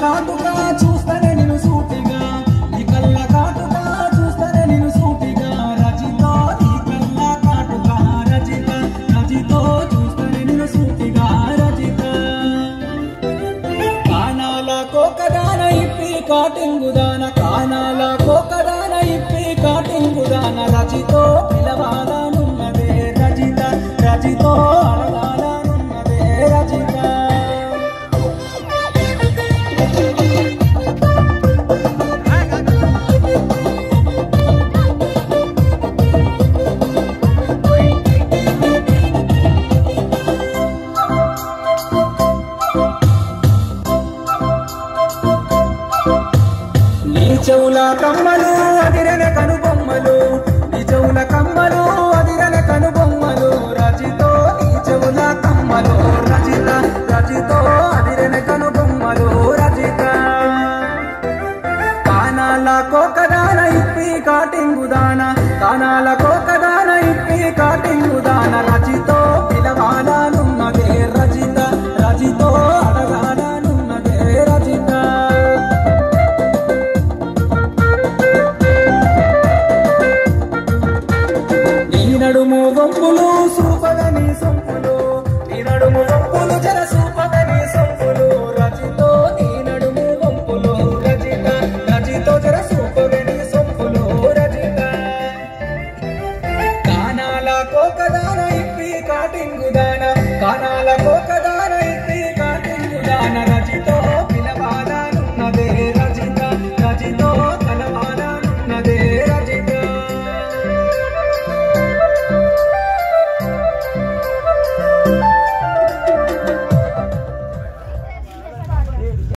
కాటుగా చూస్తనే నిన్ను సూటిగా నీ కళ్ళ కాటుగా చూస్తనే నిన్ను సూటిగా రజితో నీ కళ్ళ కాటుగా రజిత రజితో చూస్తనే నిన్ను సూటిగా రజిత కానాల కోకదాన ఇప్పి కాటింగుదాన కానాల కోకదాన ఇప్పి కాటింగుదాన రజితో పిలవాలనున్నదే రజిత రజితో అడగాలనున్నదే రజిత చెవుల కమ్మలు అదిరన కనుబొమ్మలు నీ చెవుల కమ్మలు అదిరన కనుబొమ్మలు రజితో నీ చెవుల కమ్మలు రజిత రజితో అదిరన కనుబొమ్మలు రజిత కానాల కోకదాన ఇప్పి కాటింగుదాన కానాల కోకదాన ఇప్పి కాటింగుదాన రజితో పిలవాలనున్నదే రజిత రజితో అడగాలనున్నదే రజిత నడుము వంపులు సూపగని సొంపులు నీ నడుము వంపులు జర